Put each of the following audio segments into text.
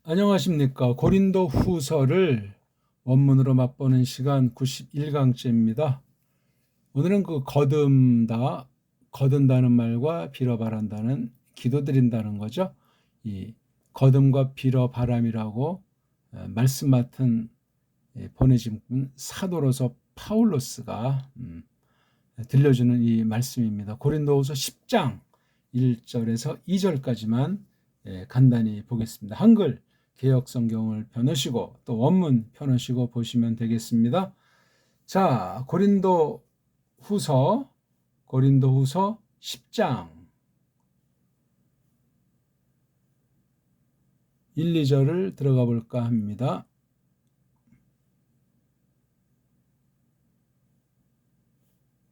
안녕하십니까. 고린도 후서를 원문으로 맛보는 시간 91강째입니다. 오늘은 거둔다는 말과 빌어 바란다는 기도드린다는 거죠. 이 거듭과 빌어 바람이라고 말씀 맡은 보내진 분 사도로서 파울로스가 들려주는 이 말씀입니다. 고린도후서 10장 1절에서 2절까지만 간단히 보겠습니다. 한글 개역 성경을 펴놓으시고 또 원문 펴놓으시고 보시면 되겠습니다. 자, 고린도후서 10장 1, 2절을 들어가 볼까 합니다.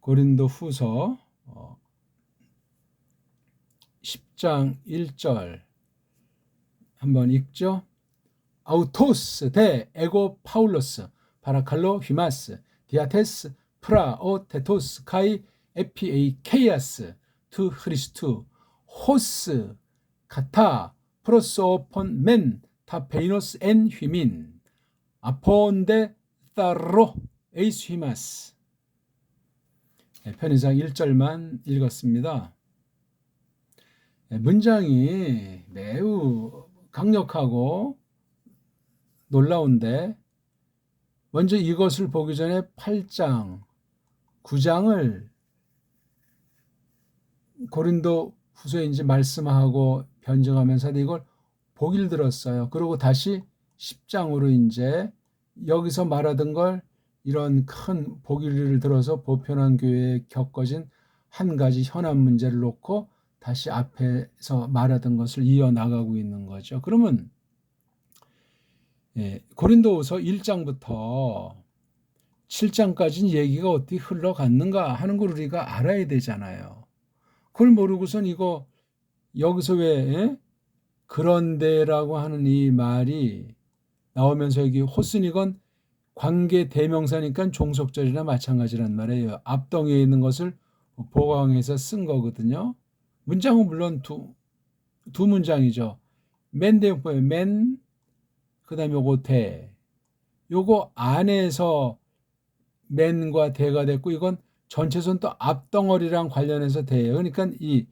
고린도후서 10장 1절 한번 읽죠. 아우토스 데 에고 파울로스 바라칼로 휘마스 디아테스 프라오 테토스 카이 에피에이 케이아스 투 크리스투 호스 카타 프로소폰 멘 타페이노스 엔 휘민 아폰데 따로 에이스 휘마스. 편의상 1절만 읽었습니다. 문장이 매우 강력하고 놀라운데 먼저 이것을 보기 전에 8장, 9장을 고린도 후서인지 말씀하고 변증하면서 이걸 보기를 들었어요. 그리고 다시 10장으로 이제 여기서 말하던 걸 이런 큰 보기를 들어서 보편한 교회에 겪어진 한 가지 현안 문제를 놓고 다시 앞에서 말하던 것을 이어나가고 있는 거죠. 그러면 고린도후서 1장부터 7장까지는 얘기가 어떻게 흘러갔는가 하는 걸 우리가 알아야 되잖아요. 그걸 모르고선 이거 여기서 왜 그런데라고 하는 이 말이 나오면서 여기 호스니건 관계 대명사니까 종속절이나 마찬가지란 말이에요. 앞덩이에 있는 것을 보강해서 쓴 거거든요. 문장은 물론 두 문장이죠. 맨 대용법에 맨 그다음에 요거 대. 요거 안에서 맨과 대가 됐고 이건 전체선 또 앞덩어리랑 관련해서 대예요. 그러니까 이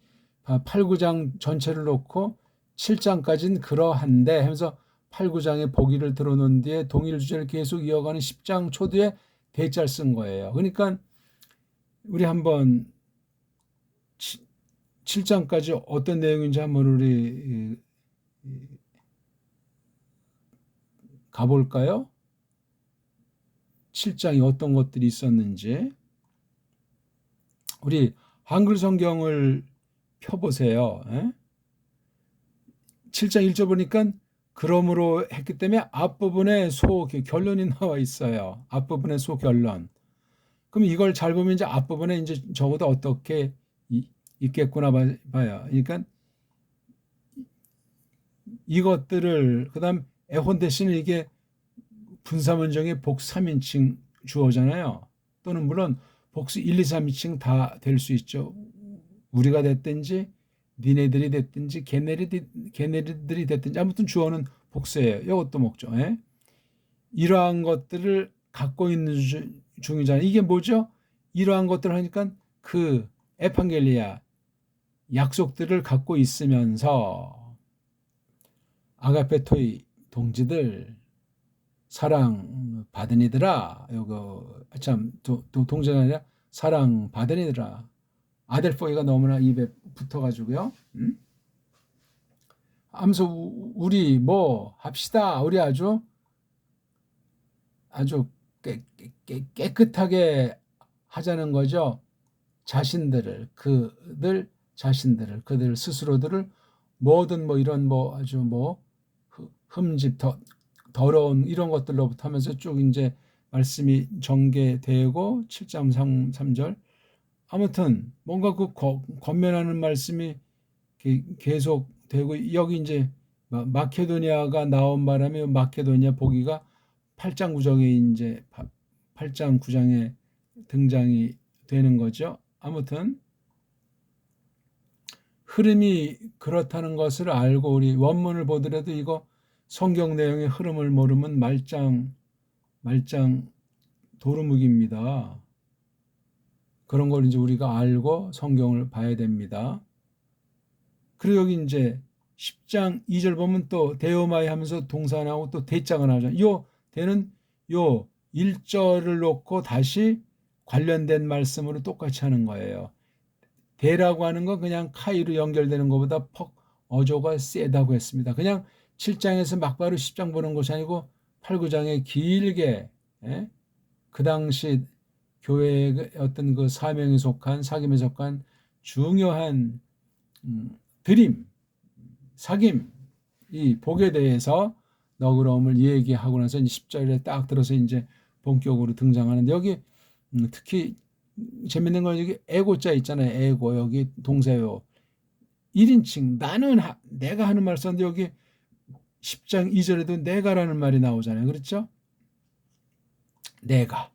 8, 9장 전체를 놓고 7장까지는 그러한데 하면서 8, 9장의 보기를 들어놓은 뒤에 동일 주제를 계속 이어가는 10장 초두에 대자를 쓴 거예요. 그러니까 우리 한번 7장까지 어떤 내용인지 한번 우리 가볼까요? 7장이 어떤 것들이 있었는지. 우리 한글 성경을 펴보세요. 7장 1절 보니까 그러므로 했기 때문에 앞부분에 결론이 나와 있어요. 앞부분에 결론. 그럼 이걸 잘 보면 이제 앞부분에 이제 적어도 어떻게 있겠구나 봐요. 그러니까 이것들을 그다음 에혼 대신에 이게 분사문정의 복 3인칭 주어잖아요. 또는 물론 복수 1, 2, 3인칭 다 될 수 있죠. 우리가 됐든지 니네들이 됐든지 걔네들이 됐든지 아무튼 주어는 복수예요. 이것도 목적. 이러한 것들을 갖고 있는 중이잖아요. 이게 뭐죠? 이러한 것들을 하니까 그 에판겔리아 약속들을 갖고 있으면서 아가페토이 동지들 사랑 받은 이들아, 요거 참 동지가 아니라 사랑 받은 이들아. 아델포이가 너무나 입에 붙어가지고요. 하면서 우리 뭐 합시다. 우리 아주 깨끗하게 하자는 거죠. 그들 스스로들을 모든 뭐 이런 뭐 아주 뭐 흠집 더러운 이런 것들로부터 하면서 쭉 이제 말씀이 전개되고 7장 3절 아무튼 뭔가 그 권면하는 말씀이 계속 되고 여기 이제 마케도니아가 나온 바람에 마케도니아 보기가 8장 9장에 이제 8장 9장에 등장이 되는 거죠. 아무튼 흐름이 그렇다는 것을 알고 우리 원문을 보더라도 이거 성경 내용의 흐름을 모르면 말짱 도루묵입니다. 그런 걸 이제 우리가 알고 성경을 봐야 됩니다. 그리고 여기 이제 10장 2절 보면 또 데오마이 하면서 동사 나오고 또 대자가 나오잖아요. 요 대는 요 1절을 놓고 다시 관련된 말씀으로 똑같이 하는 거예요. 대라고 하는 건 그냥 카이로 연결되는 것보다 퍽 어조가 세다고 했습니다. 그냥 7장에서 막바로 10장 보는 것이 아니고 8, 9장에 길게 그 당시 교회의 어떤 그 사명에 속한 사김에 속한 중요한 드림, 사김, 이 복에 대해서 너그러움을 얘기하고 나서 10절에 딱 들어서 이제 본격으로 등장하는데 여기 특히 재밌는 건 여기 에고자 있잖아요. 에고 여기 동사요. 1인칭 나는 내가 하는 말 썼는데 여기 10장 2절에도 내가라는 말이 나오잖아요. 그렇죠? 내가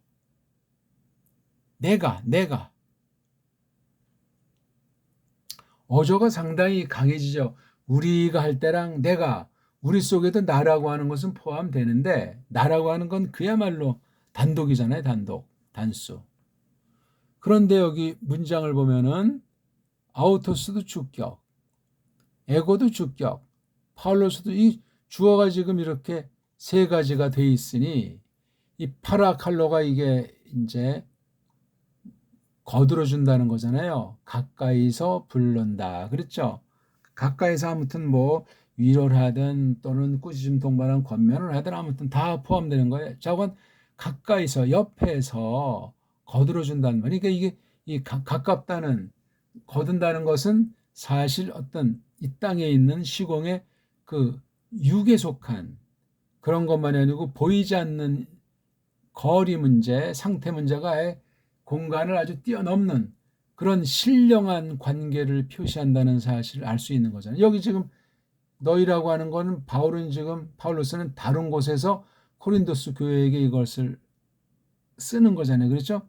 어조가 상당히 강해지죠. 우리가 할 때랑 내가 우리 속에도 나라고 하는 것은 포함되는데 나라고 하는 건 그야말로 단독이잖아요. 단수. 그런데 여기 문장을 보면은 아우토스도 주격, 에고도 주격, 파울로스도 이 주어가 지금 이렇게 세 가지가 돼 있으니 이 파라칼로가 이게 이제 거들어준다는 거잖아요. 가까이서 부른다. 그렇죠? 가까이서 아무튼 뭐 위로를 하든 또는 꾸짖음 동반한 권면을 하든 아무튼 다 포함되는 거예요. 저건 가까이서 옆에서 거들어준다는 말. 그러니까 이게 이 가깝다는 거둔다는 것은 사실 어떤 이 땅에 있는 시공의 그 육에 속한 그런 것만이 아니고 보이지 않는 거리 문제, 상태 문제가 아예 공간을 아주 뛰어넘는 그런 신령한 관계를 표시한다는 사실을 알 수 있는 거잖아요. 여기 지금 너희라고 하는 거는 파울로스는 다른 곳에서 코린도스 교회에게 이것을 쓰는 거잖아요. 그렇죠?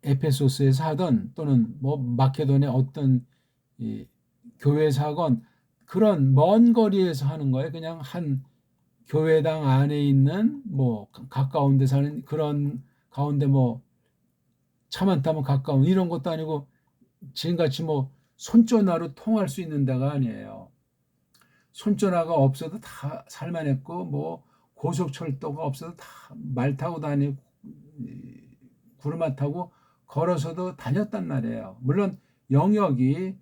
에페소스에서 하던 또는 뭐 마케도니아 어떤 이 교회에서 하건 그런 먼 거리에서 하는 거예요. 그냥 한 교회당 안에 있는 뭐 가까운 데 사는 그런 가운데 뭐 차만 타면 가까운 이런 것도 아니고 지금같이 뭐 손전화로 통할 수 있는 데가 아니에요. 손전화가 없어도 다 살만했고 뭐 고속철도가 없어도 다 말 타고 다니고 구르마 타고 걸어서도 다녔단 말이에요. 물론 영역이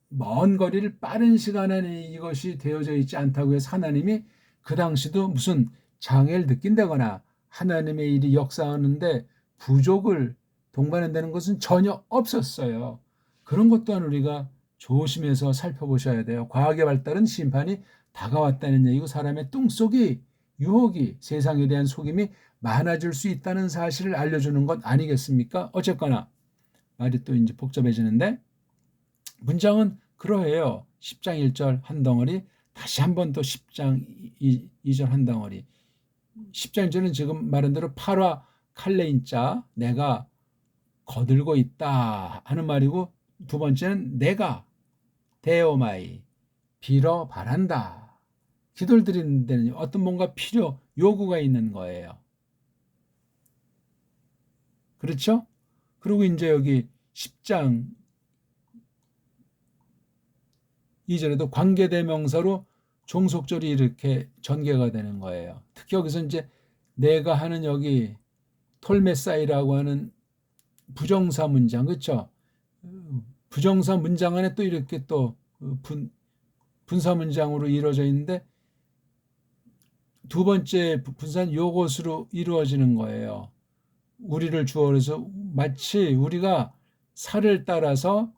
먼 거리를 빠른 시간 안에 이것이 되어져 있지 않다고 해서 하나님이 그 당시도 무슨 장애를 느낀다거나 하나님의 일이 역사하는데 부족을 동반한다는 것은 전혀 없었어요. 그런 것 또한 우리가 조심해서 살펴보셔야 돼요. 과학의 발달은 심판이 다가왔다는 얘기고 사람의 뚱속이 유혹이 세상에 대한 속임이 많아질 수 있다는 사실을 알려주는 것 아니겠습니까? 어쨌거나 말이 또 이제 복잡해지는데 문장은 그러해요. 10장 1절 한 덩어리 다시 한 번 더 10장 2절 한 덩어리 10장 1절은 지금 말한 대로 파라 칼레인자 내가 거들고 있다 하는 말이고 두 번째는 내가 데오마이 빌어 바란다. 기도를 드리는 데는 어떤 뭔가 필요 요구가 있는 거예요. 그렇죠? 그리고 이제 여기 10장 2절에도 관계대명사로 종속절이 이렇게 전개가 되는 거예요. 특히 여기서 이제 내가 하는 여기 톨메사이라고 하는 부정사 문장, 그렇죠? 부정사 문장 안에 또 이렇게 또 분사 문장으로 이루어져 있는데 두 번째 분사는 요것으로 이루어지는 거예요. 우리를 주어로 해서 마치 우리가 살을 따라서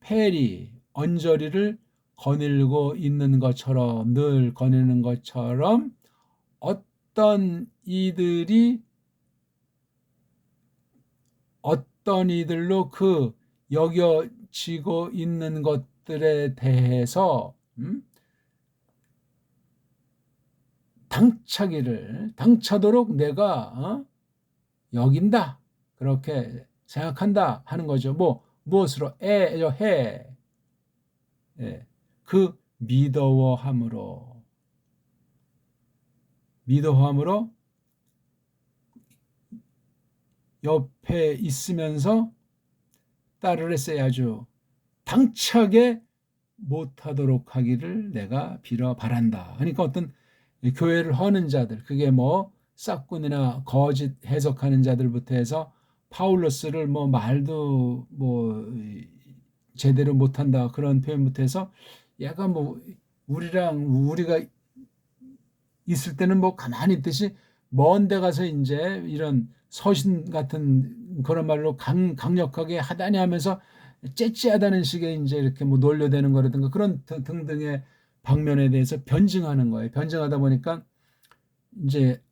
페리, 언저리를 거닐고 있는 것처럼 늘 거니는 것처럼 어떤 이들로 그 여겨지고 있는 것들에 대해서 당차도록 내가 여긴다 그렇게 생각한다 하는 거죠. 뭐 무엇으로 해. 예. 그 믿어워함으로. 그러니까 미도함으로 옆에 있으면서 딸을 했어야 아주 당차게 못하도록 하기를 내가 빌어 바란다. 그러니까 어떤 교회를 허는 자들, 그게 뭐 싹군이나 거짓 해석하는 자들부터 해서 파울로스를 뭐 말도 뭐 제대로 못한다 그런 표현부터 해서 얘가 뭐 우리가 있을 때는 뭐 가만히 있듯이 먼 데 가서 이제 이런 서신 같은 그런 말로 강력하게 하다니 하면서 째째하다는 식의 이제 이렇게 뭐 놀려대는 거라든가 그런 등등의 방면에 대해서 변증하는 거예요. 변증하다 보니까 이제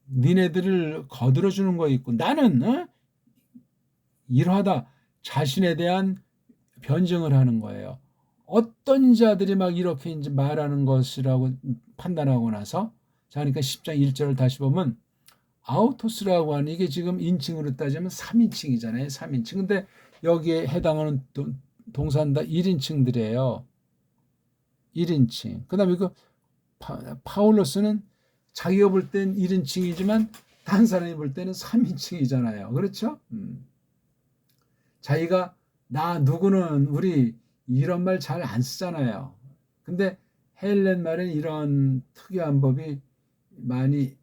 니네들을 거들어 주는 거 있고 나는 이러하다 자신에 대한 변증을 하는 거예요. 어떤 자들이 막 이렇게 이제 말하는 것이라고 판단하고 나서 자 그러니까 10장 1절을 다시 보면 아우토스라고 하는 이게 지금 인칭으로 따지면 3인칭이잖아요. 3인칭. 근데 여기에 해당하는 동사는 다 1인칭들이에요. 1인칭. 그다음에 그 파울로스는 자기가 볼 땐 1인칭이지만 다른 사람이 볼 때는 3인칭이잖아요. 그렇죠? 자기가 나 누구는 우리 이런 말 잘 안 쓰잖아요. 근데 헬렌 말엔 이런 특이한 법이 많이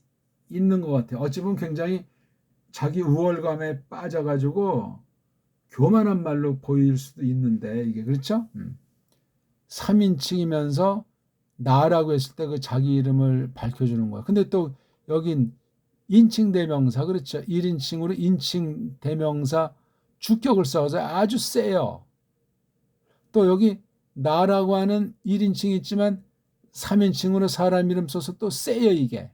있는 것 같아요. 어찌 보면 굉장히 자기 우월감에 빠져가지고 교만한 말로 보일 수도 있는데 이게 그렇죠? 3인칭이면서 나라고 했을 때 그 자기 이름을 밝혀주는 거야. 근데 또 여긴 인칭 대명사 그렇죠? 1인칭으로 인칭 대명사 주격을 써서 아주 세요. 또 여기 나라고 하는 1인칭이 있지만 3인칭으로 사람 이름 써서 또 세요 이게.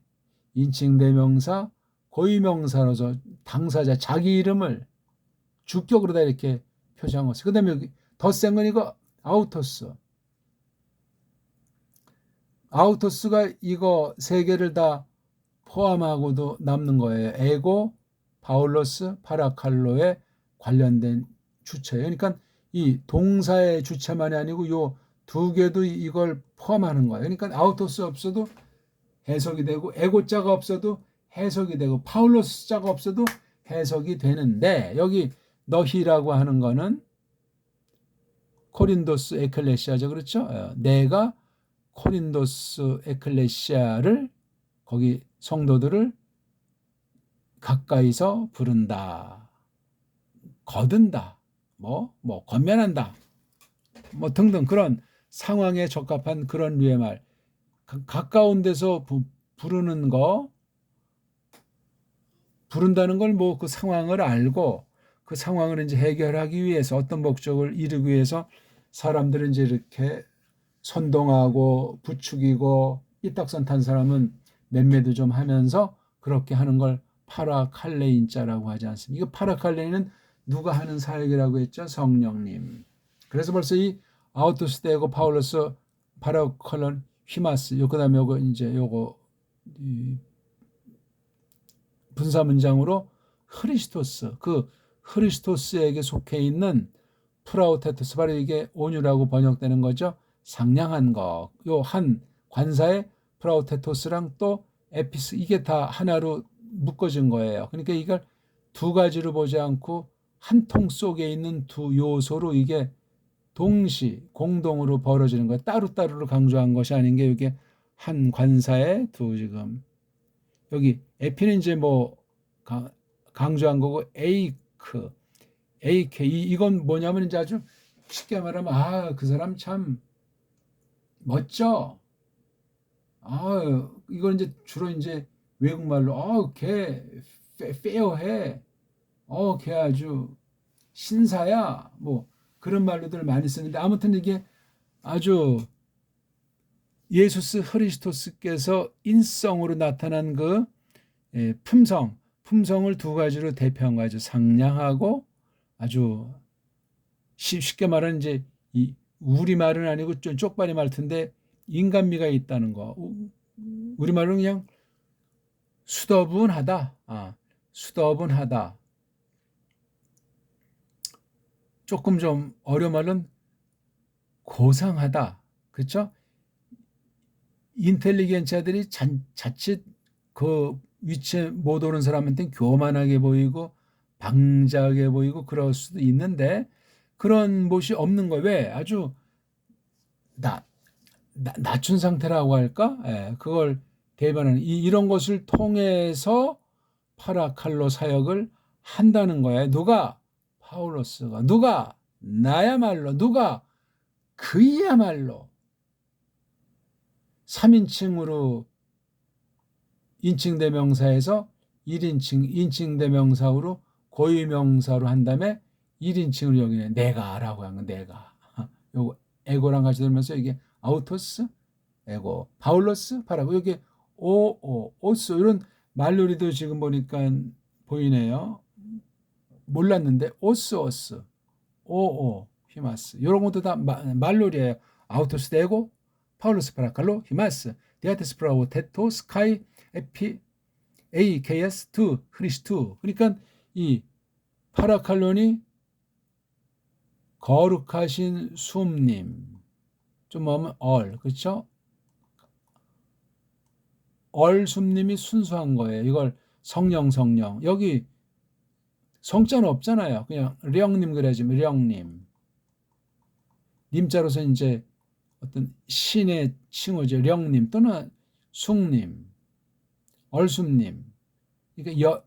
인칭 대명사 고유명사로서 당사자 자기 이름을 주격으로 다 이렇게 표시한 것이. 그 다음에 여기 더 센 건 이거 아우토스. 아우토스가 이거 세 개를 다 포함하고도 남는 거예요. 에고, 바울로스, 파라칼로에 관련된 주체예요. 그러니까 이 동사의 주체만이 아니고 요 두 개도 이걸 포함하는 거예요. 그러니까 아우토스 없어도 해석이 되고 에고자가 없어도 해석이 되고 파울로스자가 없어도 해석이 되는데 여기 너희라고 하는 거는 코린도스 에클레시아죠. 그렇죠? 내가 코린도스 에클레시아를 거기 성도들을 가까이서 부른다. 거둔다. 권면한다. 뭐 등등 그런 상황에 적합한 그런 류의 말. 가까운 데서 부르는 거 부른다는 걸 뭐 그 상황을 알고 그 상황을 이제 해결하기 위해서 어떤 목적을 이루기 위해서 사람들은 이제 이렇게 선동하고 부추기고 삐딱선 탄 사람은 맴매도 좀 하면서 그렇게 하는 걸 파라칼레인자라고 하지 않습니까? 이거 파라칼레인은 누가 하는 사역이라고 했죠? 성령님. 그래서 벌써 이 아우토스 데고 파울로스 파라칼론 히마스 요 그다음에 요거 이제 요거 분사 문장으로 흐리스토스 그 흐리스토스에게 속해 있는 프라우테토스 바로 이게 온유라고 번역되는 거죠. 상냥한 거. 요 한 관사의 프라우테토스랑 또 에피스 이게 다 하나로 묶어진 거예요. 그러니까 이걸 두 가지로 보지 않고 한 통 속에 있는 두 요소로 이게 동시 공동으로 벌어지는 거예요. 따로따로로 강조한 것이 아닌 게 이게 한 관사의 두 지금 여기 에피는 이제 뭐 강조한 거고 에이크 이건 뭐냐면 이제 아주 쉽게 말하면 그 사람 참 멋져. 이건 이제 주로 이제 외국말로 걔 페어해. 걔 아주 신사야. 뭐 그런 말로들 많이 쓰는데 아무튼 이게 아주 예수스 흐리스토스께서 인성으로 나타난 그 품성을 두 가지로 대표한 거죠. 상냥하고 아주 쉽게 말하는 이제 이 우리말은 아니고 좀 쪽발이 말텐데 인간미가 있다는 거. 우리말은 그냥 수더분하다. 수더분하다. 조금 좀 어려운 말은 고상하다. 그렇죠? 인텔리겐차들이 자칫 그 위치에 못 오는 사람한테는 교만하게 보이고 방자하게 보이고 그럴 수도 있는데 그런 곳이 없는 거예요. 왜? 아주 낮춘 상태라고 할까? 예, 그걸 대변하는 이런 것을 통해서 파라칼로 사역을 한다는 거예요. 누가? 파울로스가. 누가? 나야말로. 누가? 그야말로 3인칭으로 인칭대명사에서 1인칭, 인칭대명사로 고유명사로 한 다음에 1인칭으로 여기네. 내가라고 하는 거 내가. 요거 에고랑 같이 들으면서 이게 아우토스, 에고, 파울로스, 파라고 여기 오스 이런 말놀이도 지금 보니까 보이네요. 몰랐는데 오스, 히마스 이런 것도 다 말놀이에요. 아우토스 데고, 파울로스 파라칼로, 히마스, 디아테스 프라오 테토, 스카이, 에피, AKS, 투, 크리스투. 그러니까 이 파라칼론이 거룩하신 숨님. 좀 뭐면 그렇죠? 숨님이 순수한 거예요. 이걸 성령. 여기 성자는 없잖아요. 그냥 령님 그래야지. 령님. 님자로서 이제 어떤 신의 칭호죠. 령님 또는 숭님, 얼숨님. 그러니까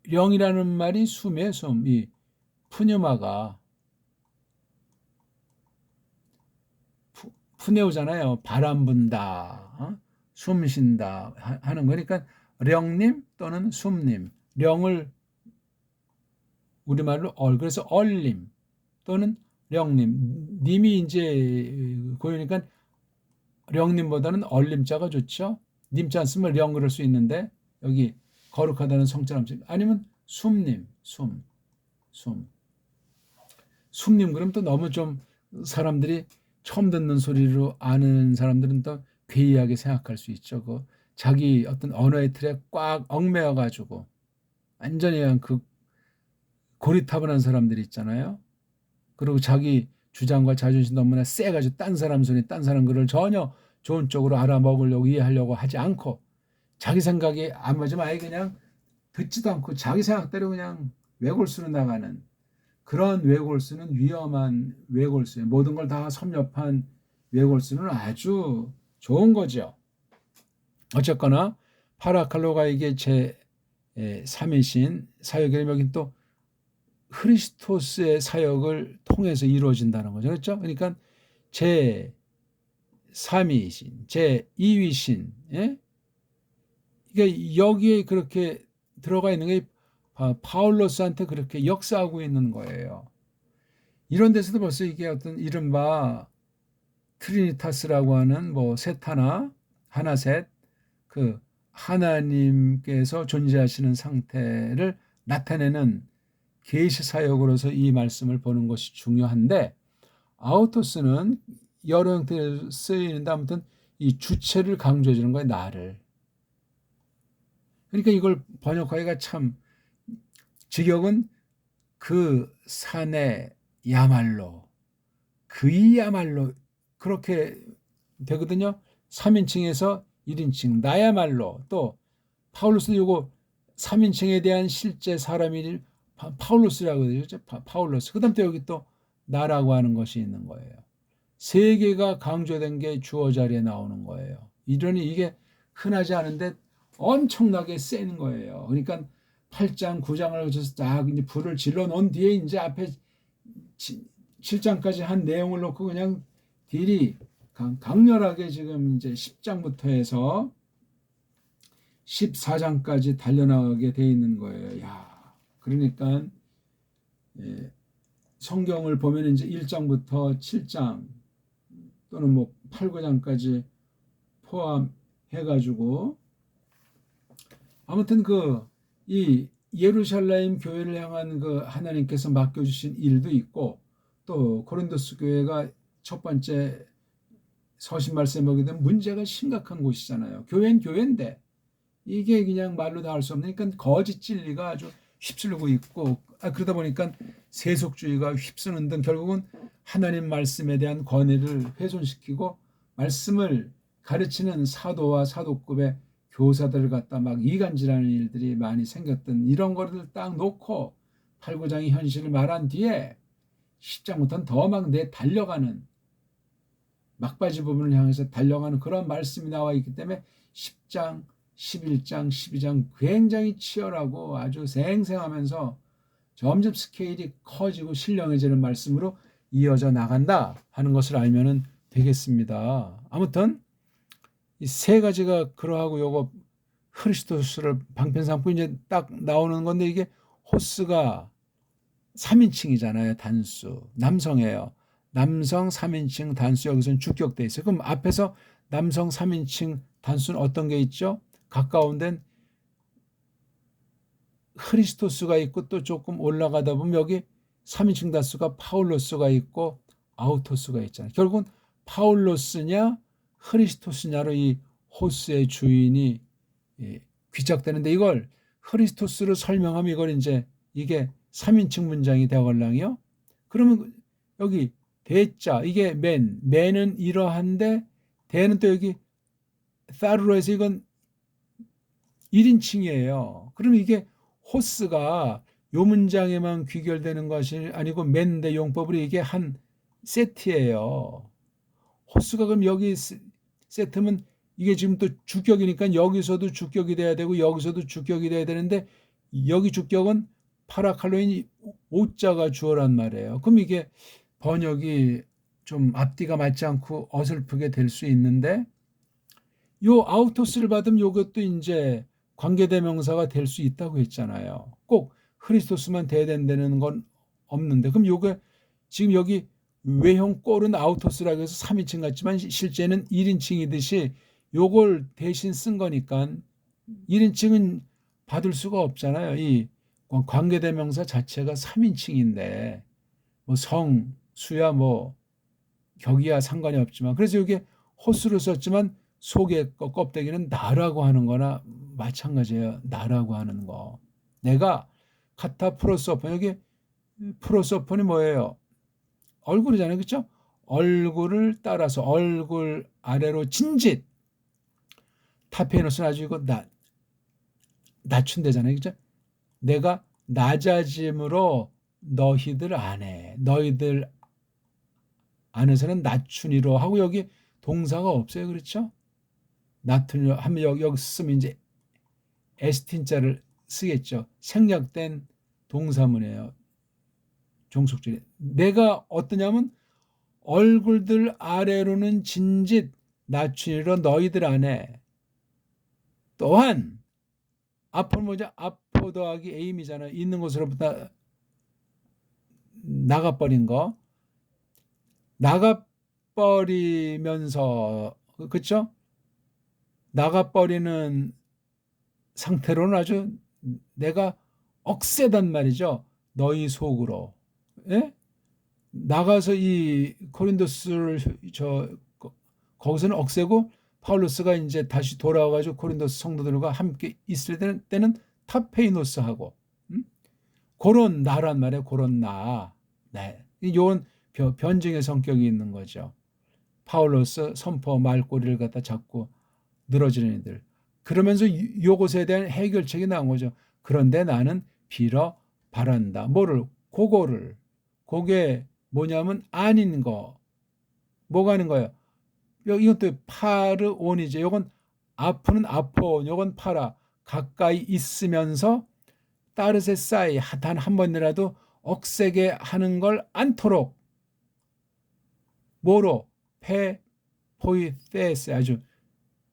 령이라는 말이 숨의 숨, 이 푸뉴마가 푸네오잖아요. 바람 분다, 숨 쉰다 하는 거니까 령님 또는 숨님. 령을 우리말로 그래서 얼님 또는 령님. 님이 이제 고유니까 령님보다는 얼림자가 좋죠. 님자 안 쓰면 령 그럴 수 있는데 여기 거룩하다는 성자람 아니면 숨님, 숨님 그럼 또 너무 좀 사람들이 처음 듣는 소리로 아는 사람들은 또 괴이하게 생각할 수 있죠. 그 자기 어떤 언어의 틀에 꽉 얽매여 가지고 완전히 그냥 그 고리타분한 사람들이 있잖아요. 그리고 자기 주장과 자존심 너무나 세가지고 딴 사람 소리, 딴 사람 글을 전혀 좋은 쪽으로 알아먹으려고 이해하려고 하지 않고 자기 생각이 안 맞으면 아예 그냥 듣지도 않고 자기 생각대로 그냥 외골수로 나가는 그런 외골수는 위험한 외골수예요. 모든 걸 다 섭렵한 외골수는 아주 좋은 거죠. 어쨌거나 파라칼로가 이게 제 3이신 사역이라면 여기 또 크리스토스의 사역을 통해서 이루어진다는 거죠. 그렇죠? 그러니까 제 3위신, 제 2위신, 예? 그러니까 여기에 그렇게 들어가 있는 게 파울로스한테 그렇게 역사하고 있는 거예요. 이런 데서도 벌써 이게 어떤 이른바 트리니타스라고 하는 뭐 셋하나, 하나셋, 그 하나님께서 존재하시는 상태를 나타내는 계시 사역으로서 이 말씀을 보는 것이 중요한데 아우토스는 여러 형태로 쓰이는데 아무튼 이 주체를 강조해 주는 거예요. 나를. 그러니까 이걸 번역하기가 참 직역은 그 산에 야말로 그이야말로 그렇게 되거든요. 3인칭에서 1인칭 나야말로 또 파울로스 요거 3인칭에 대한 실제 사람이 파울로스라고 그러죠. 파울로스. 그다음 또 여기 또 나라고 하는 것이 있는 거예요. 세 개가 강조된 게 주어 자리에 나오는 거예요. 이러니 이게 흔하지 않은데 엄청나게 센 거예요. 그러니까 8장, 9장을 거쳐서 딱 이제 불을 질러 놓은 뒤에 이제 앞에 7장까지 한 내용을 놓고 그냥 딜이 강렬하게 지금 이제 10장부터 해서 14장까지 달려나가게 돼 있는 거예요. 야, 그러니까 성경을 보면 이제 1장부터 7장 또는 뭐 8, 9장까지 포함해가지고 아무튼 이 예루살렘 교회를 향한 그 하나님께서 맡겨주신 일도 있고 또 고린도스 교회가 첫 번째 서신 말씀에 보게 되면 문제가 심각한 곳이잖아요. 교회는 교회인데 이게 그냥 말로 다 할 수 없는 그러니까 거짓 진리가 아주 휩쓸고 있고 그러다 보니까 세속주의가 휩쓰는 등 결국은 하나님 말씀에 대한 권위를 훼손시키고 말씀을 가르치는 사도와 사도급의 교사들을 갖다 막 이간질하는 일들이 많이 생겼던 이런 거를 딱 놓고 8, 9장의 현실을 말한 뒤에 10장부터는 더 막 달려가는 막바지 부분을 향해서 달려가는 그런 말씀이 나와 있기 때문에 10장, 11장, 12장 굉장히 치열하고 아주 생생하면서 점점 스케일이 커지고 신령해지는 말씀으로 이어져 나간다 하는 것을 알면 되겠습니다. 아무튼 이 세 가지가 그러하고 요거 크리스토스를 방편 삼고 이제 딱 나오는 건데 이게 호스가 3인칭이잖아요. 단수. 남성이에요. 남성 3인칭 단수 여기서는 주격돼 있어요. 그럼 앞에서 남성 3인칭 단수는 어떤 게 있죠? 가까운 데는 크리스토스가 있고 또 조금 올라가다 보면 여기 3인칭 단수가 파울로스가 있고 아우토스가 있잖아요. 결국은 파울로스냐 크리스토스냐로 이 호스의 주인이 귀착되는데 이걸 크리스토스로 설명하면 이걸 이제 이게 3인칭 문장이 되어갈랑이요. 그러면 여기 대자 이게 맨은 이러한데 대는 또 여기 사르로 해서 이건 1인칭이에요. 그럼 이게 호스가 요 문장에만 귀결되는 것이 아니고 맨대 용법으로 이게 한 세트예요. 호스가 그럼 여기 세트면 이게 지금 또 주격이니까 여기서도 주격이 돼야 되고 여기서도 주격이 돼야 되는데 여기 주격은 파라칼로인 오자가 주어란 말이에요. 그럼 이게 번역이 좀 앞뒤가 맞지 않고 어설프게 될 수 있는데 요 아우토스를 받으면 요것도 이제 관계대명사가 될 수 있다고 했잖아요. 꼭 크리스토스만 돼야 된다는 건 없는데 그럼 요게 지금 여기 외형 꼴은 아우토스라고 해서 3인칭 같지만 실제는 1인칭이듯이 요걸 대신 쓴 거니까 1인칭은 받을 수가 없잖아요. 이 관계대명사 자체가 3인칭인데 뭐 성, 수야 뭐 격이야 상관이 없지만 그래서 이게 호수로 썼지만 속의 껍데기는 나라고 하는 거나 마찬가지예요. 나라고 하는 거. 내가 카타 프로소폰 여기 프로소폰이 뭐예요? 얼굴이잖아요. 그렇죠? 얼굴을 따라서 얼굴 아래로 진짓 타페노스는 아주 이거 낮춘대잖아요. 그렇죠? 내가 낮아짐으로 너희들 안에 너희들 안에서는 낮추니로 하고 여기 동사가 없어요. 그렇죠? 낮추니로 하면 여기 쓰면 이제 에스틴자를 쓰겠죠. 생략된 동사문이에요. 종속절이. 내가 어떠냐면 얼굴들 아래로는 진짓 낮추니로 너희들 안에 또한 아포는 뭐죠? 아포 더하기 에임이잖아요. 있는 곳으로부터 나가버린 거. 나가버리면서 그렇죠? 나가버리는 상태로는 아주 내가 억세단 말이죠. 너희 속으로. 예? 나가서 이 코린도스를 거기서는 억세고 파울로스가 이제 다시 돌아와가지고 코린도스 성도들과 함께 있을 때는 타페이노스하고 그런 나란 말이에요. 그런 나. 네. 이건 변증의 성격이 있는 거죠. 파울로스 선포 말꼬리를 갖다 잡고 늘어지는 이들. 그러면서 요것에 대한 해결책이 나온 거죠. 그런데 나는 빌어 바란다. 뭐를? 그게 뭐냐면 아닌 거. 뭐가 아닌 거예요? 이것도 파르온이죠. 이건 아프는 아포, 이건 파라. 가까이 있으면서 따르세사이 단 한 번이라도 억세게 하는 걸 않도록 뭐로? 포이테스 아주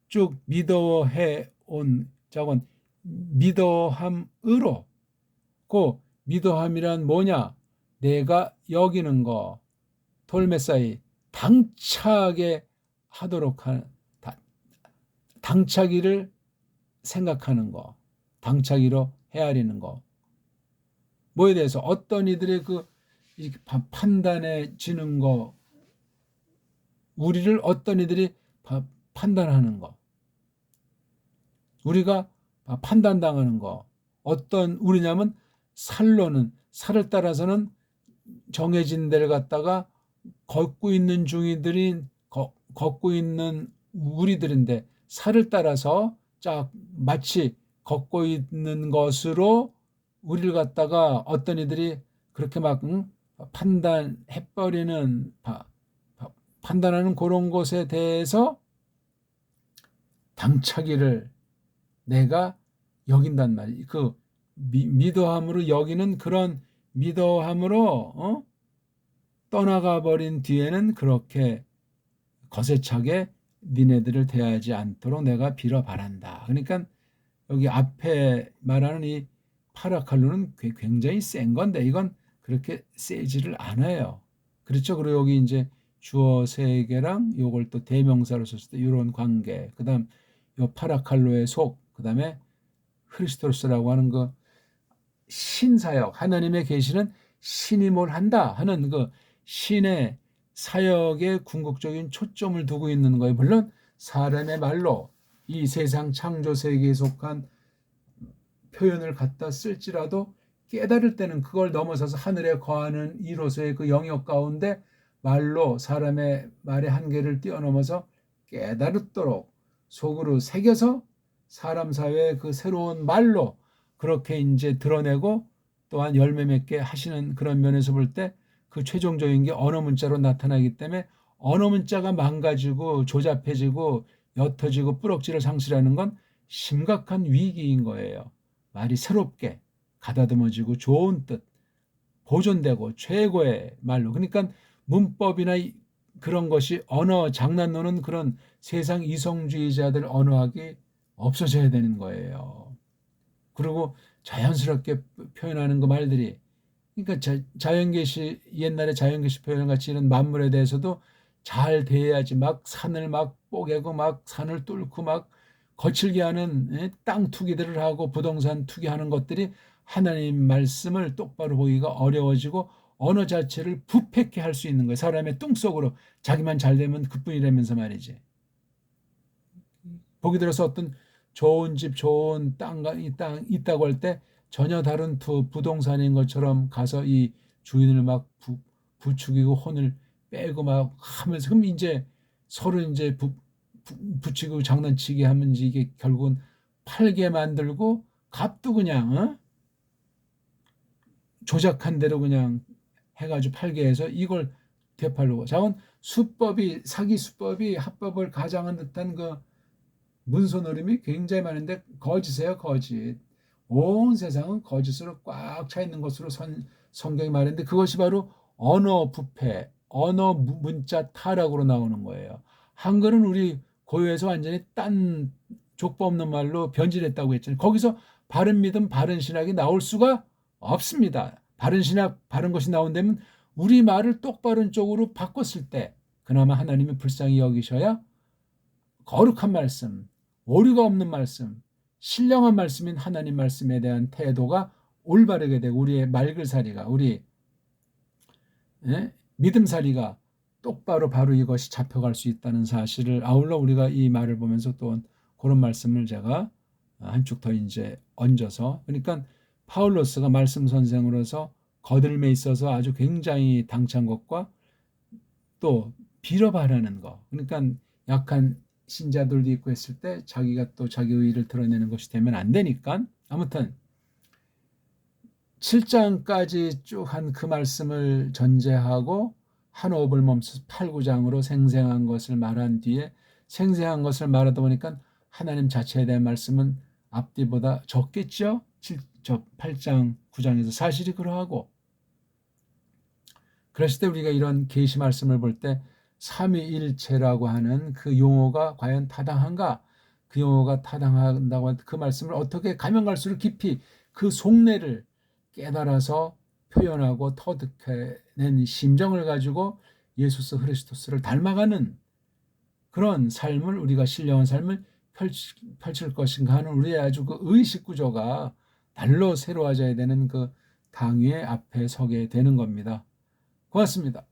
쭉 미도해 온 저건 미도함으로 그 미도함이란 뭐냐? 내가 여기는 거 돌메사이 당차게 하도록 하는 당차기를 생각하는 거 당차기로 헤아리는 거 뭐에 대해서 어떤 이들의 그 판단해지는 거 우리를 어떤 이들이 판단하는 거 우리가 판단당하는 거 어떤 우리냐면 살을 따라서는 정해진 데를 갖다가 걷고 있는 중이들이 걷고 있는 우리들인데 살을 따라서 쫙 마치 걷고 있는 것으로 우리를 갖다가 어떤 이들이 그렇게 막 판단해버리는 판단하는 그런 것에 대해서 당차기를 내가 여긴단 말이에요. 그 미도함으로 여기는 그런 미도함으로 떠나가 버린 뒤에는 그렇게 거세차게 니네들을 대하지 않도록 내가 빌어 바란다. 그러니까 여기 앞에 말하는 이 파라칼로는 굉장히 센 건데 이건 그렇게 세지를 않아요. 그렇죠. 그리고 여기 이제 주어 세 개랑 요걸 또 대명사로 썼을 때 이런 관계, 그다음 요 파라칼로의 속, 그다음에 크리스토스라고 하는 그 신사역, 하나님의 계시는 신이 뭘 한다 하는 그 신의 사역에 궁극적인 초점을 두고 있는 거예요. 물론 사람의 말로 이 세상 창조 세계에 속한 표현을 갖다 쓸지라도 깨달을 때는 그걸 넘어서서 하늘에 거하는 이로서의 그 영역 가운데 말로 사람의 말의 한계를 뛰어넘어서 깨달도록 속으로 새겨서 사람 사회의 그 새로운 말로 그렇게 이제 드러내고 또한 열매 맺게 하시는 그런 면에서 볼 때 그 최종적인 게 언어 문자로 나타나기 때문에 언어 문자가 망가지고 조잡해지고 옅어지고 뿌럭지를 상실하는 건 심각한 위기인 거예요. 말이 새롭게 가다듬어지고 좋은 뜻, 보존되고 최고의 말로. 그러니까 문법이나 그런 것이 언어 장난 노는 그런 세상 이성주의자들 언어학이 없어져야 되는 거예요. 그리고 자연스럽게 표현하는 그 말들이, 그러니까 자연계시, 옛날에 자연계시 표현 같이 이런 만물에 대해서도 잘 대해야지. 막 산을 막 뽀개고 막 산을 뚫고 막 거칠게 하는 땅 투기들을 하고 부동산 투기하는 것들이 하나님 말씀을 똑바로 보기가 어려워지고 언어 자체를 부패케 할 수 있는 거예요. 사람의 뚱속으로 자기만 잘 되면 그뿐이라면서 말이지. 보기 들어서 어떤 좋은 집, 좋은 땅 있다고 할 때 전혀 다른 부동산인 것처럼 가서 이 주인을 막 부추기고 혼을 빼고 막 하면서, 그럼 이제 서로 이제 붙이고 장난치게 하면 이게 결국은 팔게 만들고 값도 그냥 조작한 대로 그냥 해가지고 팔게 해서 이걸 되팔고. 자원 수법이, 사기 수법이 합법을 가장한 듯한 그 문서 노름이 굉장히 많은데 거짓이에요, 거짓. 온 세상은 거짓으로 꽉 차 있는 것으로 성경이 말했는데 그것이 바로 언어 부패, 언어 문자 타락으로 나오는 거예요. 한글은 우리 고유에서 완전히 딴 족보 없는 말로 변질했다고 했잖아요. 거기서 바른 믿음, 바른 신학이 나올 수가 없습니다. 바른 신학, 바른 것이 나온다면 우리 말을 똑바른 쪽으로 바꿨을 때 그나마 하나님이 불쌍히 여기셔야 거룩한 말씀, 오류가 없는 말씀, 신령한 말씀인 하나님 말씀에 대한 태도가 올바르게 되고 우리의 말글살이가, 우리 믿음살이가 똑바로 바로 이것이 잡혀갈 수 있다는 사실을 아울러 우리가 이 말을 보면서 또 그런 말씀을 제가 한쪽 더 이제 얹어서, 그러니까 파울로스가 말씀 선생으로서 거듭림에 있어서 아주 굉장히 당찬 것과 또 빌어 바라는 거, 그러니까 약한 신자들도 있고 했을 때 자기가 또 자기 의의를 드러내는 것이 되면 안 되니까, 아무튼 7장까지 쭉 한 그 말씀을 전제하고 한 호흡을 멈춰서 8, 9장으로 생생한 것을 말한 뒤에, 생생한 것을 말하다 보니까 하나님 자체에 대한 말씀은 앞뒤보다 적겠죠. 8장, 9장에서 사실이 그러하고, 그랬을 때 우리가 이런 계시 말씀을 볼 때 삼위일체라고 하는 그 용어가 과연 타당한가? 그 용어가 타당한다고 할 때 그 말씀을 어떻게 가면 갈수록 깊이 그 속내를 깨달아서 표현하고 터득해낸 심정을 가지고 예수스 그리스도스를 닮아가는 그런 삶을, 우리가 신령한 삶을 펼칠 것인가 하는 우리의 아주 그 의식 구조가 날로 새로워져야 되는 그 당위의 앞에 서게 되는 겁니다. 고맙습니다.